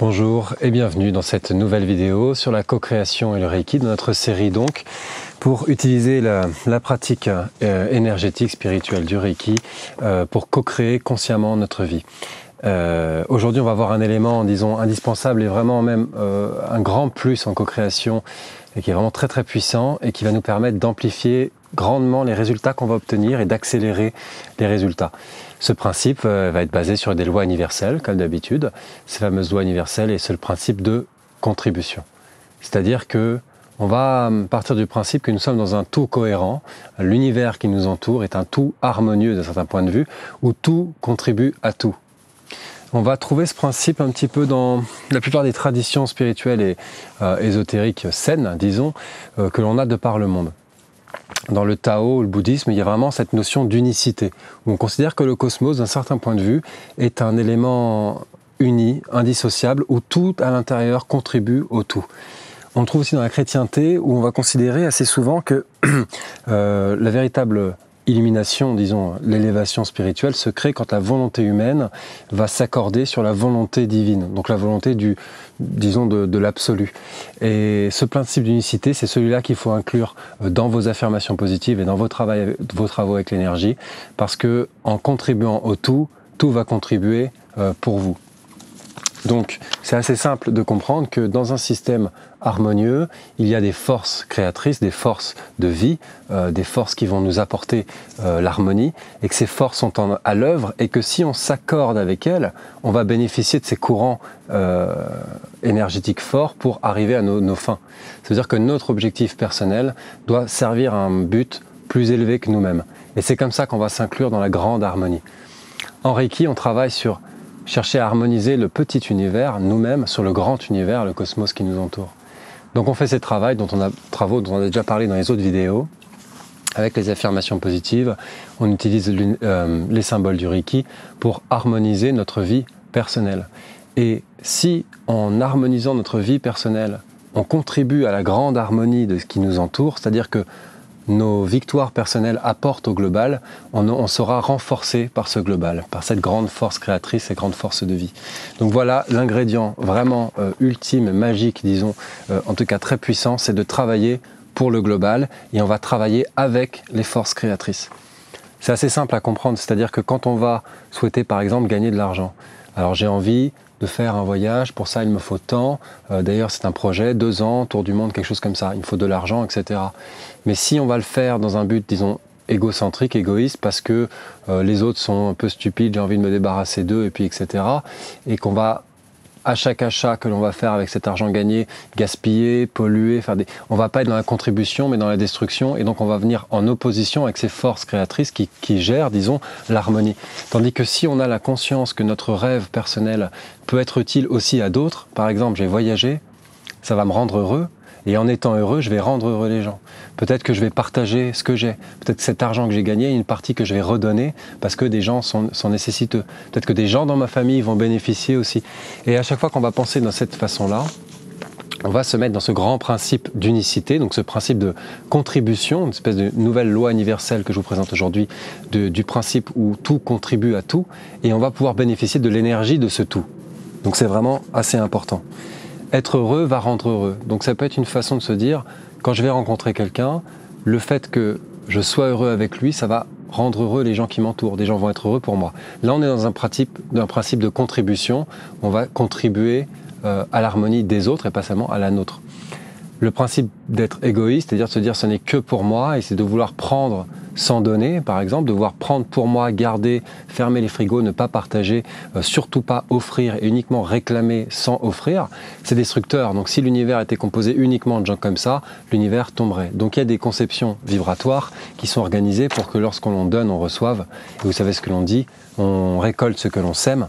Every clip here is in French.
Bonjour et bienvenue dans cette nouvelle vidéo sur la co-création et le Reiki, de notre série donc, pour utiliser la pratique énergétique, spirituelle du Reiki pour co-créer consciemment notre vie. Aujourd'hui on va voir un élément, disons, indispensable et vraiment même un grand plus en co-création et qui est vraiment très très puissant et qui va nous permettre d'amplifier grandement les résultats qu'on va obtenir et d'accélérer les résultats. Ce principe va être basé sur des lois universelles, comme d'habitude. Ces fameuses lois universelles, et c'est le principe de contribution. C'est-à-dire que on va partir du principe que nous sommes dans un tout cohérent. L'univers qui nous entoure est un tout harmonieux d'un certain point de vue, où tout contribue à tout. On va trouver ce principe un petit peu dans la plupart des traditions spirituelles et ésotériques saines, disons, que l'on a de par le monde. Dans le Tao, le bouddhisme, il y a vraiment cette notion d'unicité, où on considère que le cosmos, d'un certain point de vue, est un élément uni, indissociable, où tout à l'intérieur contribue au tout. On le trouve aussi dans la chrétienté, où on va considérer assez souvent que la véritable illumination, disons, l'élévation spirituelle se crée quand la volonté humaine va s'accorder sur la volonté divine, donc la volonté disons de l'absolu. Et ce principe d'unicité, c'est celui-là qu'il faut inclure dans vos affirmations positives et dans vos travaux avec l'énergie, parce que en contribuant au tout, tout va contribuer pour vous. Donc, c'est assez simple de comprendre que dans un système harmonieux, il y a des forces créatrices, des forces de vie, des forces qui vont nous apporter l'harmonie, et que ces forces sont à l'œuvre, et que si on s'accorde avec elles, on va bénéficier de ces courants énergétiques forts pour arriver à nos fins. Ça veut dire que notre objectif personnel doit servir à un but plus élevé que nous-mêmes. Et c'est comme ça qu'on va s'inclure dans la grande harmonie. En Reiki, on travaille sur chercher à harmoniser le petit univers, nous-mêmes, sur le grand univers, le cosmos qui nous entoure. Donc on fait ces travaux dont on a déjà parlé dans les autres vidéos, avec les affirmations positives. On utilise les symboles du Reiki pour harmoniser notre vie personnelle. Et si, en harmonisant notre vie personnelle, on contribue à la grande harmonie de ce qui nous entoure, c'est-à-dire que nos victoires personnelles apportent au global, on sera renforcé par ce global, par cette grande force créatrice, cette grande force de vie. Donc voilà l'ingrédient vraiment ultime, magique, disons, en tout cas très puissant, c'est de travailler pour le global, et on va travailler avec les forces créatrices. C'est assez simple à comprendre, c'est-à-dire que quand on va souhaiter par exemple gagner de l'argent, alors j'ai envie de faire un voyage, pour ça il me faut tant, d'ailleurs c'est un projet, 2 ans, tour du monde, quelque chose comme ça, il me faut de l'argent, etc. Mais si on va le faire dans un but, disons, égocentrique, égoïste, parce que les autres sont un peu stupides, j'ai envie de me débarrasser d'eux, et puis etc., et qu'on va, à chaque achat que l'on va faire avec cet argent gagné, gaspiller, polluer, on va pas être dans la contribution, mais dans la destruction, et donc on va venir en opposition avec ces forces créatrices qui gèrent, disons, l'harmonie. Tandis que si on a la conscience que notre rêve personnel peut être utile aussi à d'autres, par exemple, j'ai voyagé, ça va me rendre heureux, et en étant heureux, je vais rendre heureux les gens. Peut-être que je vais partager ce que j'ai. Peut-être que cet argent que j'ai gagné, il y a une partie que je vais redonner parce que des gens sont nécessiteux. Peut-être que des gens dans ma famille vont bénéficier aussi. Et à chaque fois qu'on va penser de cette façon-là, on va se mettre dans ce grand principe d'unicité, donc ce principe de contribution, une espèce de nouvelle loi universelle que je vous présente aujourd'hui, du principe où tout contribue à tout, et on va pouvoir bénéficier de l'énergie de ce tout. Donc c'est vraiment assez important. Être heureux va rendre heureux. Donc ça peut être une façon de se dire, quand je vais rencontrer quelqu'un, le fait que je sois heureux avec lui, ça va rendre heureux les gens qui m'entourent. Des gens vont être heureux pour moi. Là, on est dans un principe de contribution. On va contribuer à l'harmonie des autres et pas seulement à la nôtre. Le principe d'être égoïste, c'est-à-dire de se dire ce n'est que pour moi, et c'est de vouloir prendre sans donner, par exemple, de vouloir prendre pour moi, garder, fermer les frigos, ne pas partager, surtout pas offrir et uniquement réclamer sans offrir, c'est destructeur. Donc si l'univers était composé uniquement de gens comme ça, l'univers tomberait. Donc il y a des conceptions vibratoires qui sont organisées pour que lorsqu'on donne, on reçoive. Et vous savez ce que l'on dit, on récolte ce que l'on sème.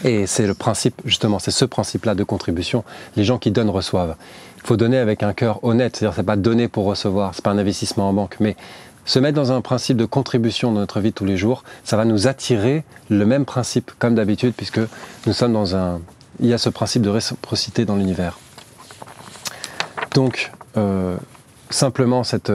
Et c'est le principe, justement, c'est ce principe-là de contribution. Les gens qui donnent reçoivent. Il faut donner avec un cœur honnête, c'est-à-dire c'est pas donner pour recevoir, c'est pas un investissement en banque, mais se mettre dans un principe de contribution dans notre vie de tous les jours, ça va nous attirer le même principe comme d'habitude, puisque nous sommes il y a ce principe de réciprocité dans l'univers. Donc, simplement, cet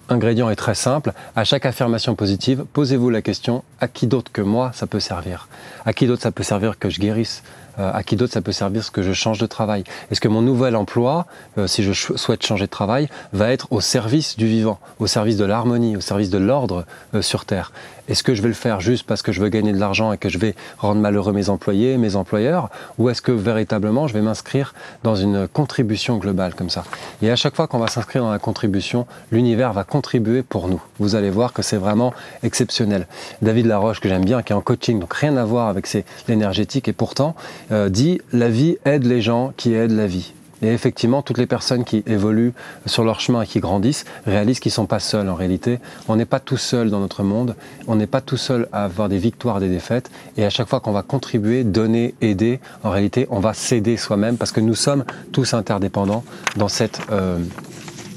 ingrédient est très simple. À chaque affirmation positive, posez-vous la question, à qui d'autre que moi ça peut servir? À qui d'autre ça peut servir que je guérisse À qui d'autre ça peut servir ce que je change de travail? Est-ce que mon nouvel emploi, si je souhaite changer de travail, va être au service du vivant, au service de l'harmonie, au service de l'ordre sur Terre? Est-ce que je vais le faire juste parce que je veux gagner de l'argent et que je vais rendre malheureux mes employés, mes employeurs? Ou est-ce que véritablement je vais m'inscrire dans une contribution globale comme ça? Et à chaque fois qu'on va s'inscrire dans la contribution, l'univers va contribuer pour nous. Vous allez voir que c'est vraiment exceptionnel. David Laroche, que j'aime bien, qui est en coaching, donc rien à voir avec l'énergétique, et pourtant dit « La vie aide les gens qui aident la vie ». Et effectivement, toutes les personnes qui évoluent sur leur chemin et qui grandissent réalisent qu'ils ne sont pas seuls en réalité. On n'est pas tout seul dans notre monde, on n'est pas tout seul à avoir des victoires, des défaites. Et à chaque fois qu'on va contribuer, donner, aider, en réalité, on va s'aider soi-même parce que nous sommes tous interdépendants dans cette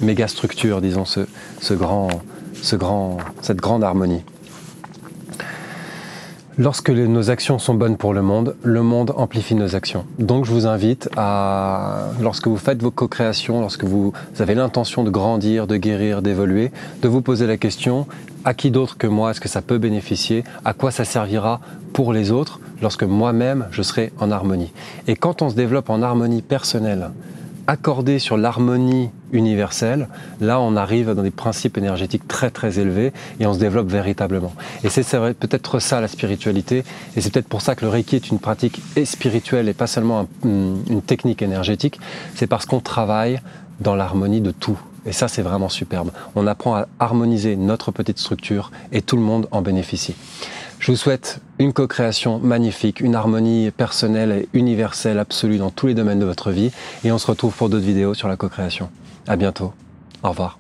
méga structure, disons, cette grande harmonie. Lorsque nos actions sont bonnes pour le monde amplifie nos actions. Donc je vous invite à, lorsque vous faites vos co-créations, lorsque vous avez l'intention de grandir, de guérir, d'évoluer, de vous poser la question, à qui d'autre que moi est-ce que ça peut bénéficier? À quoi ça servira pour les autres lorsque moi-même je serai en harmonie? Et quand on se développe en harmonie personnelle, accordé sur l'harmonie universelle, là on arrive dans des principes énergétiques très très élevés et on se développe véritablement. Et c'est peut-être ça la spiritualité, et c'est peut-être pour ça que le Reiki est une pratique spirituelle et pas seulement une technique énergétique, c'est parce qu'on travaille dans l'harmonie de tout. Et ça c'est vraiment superbe. On apprend à harmoniser notre petite structure et tout le monde en bénéficie. Je vous souhaite une co-création magnifique, une harmonie personnelle et universelle absolue dans tous les domaines de votre vie. Et on se retrouve pour d'autres vidéos sur la co-création. À bientôt. Au revoir.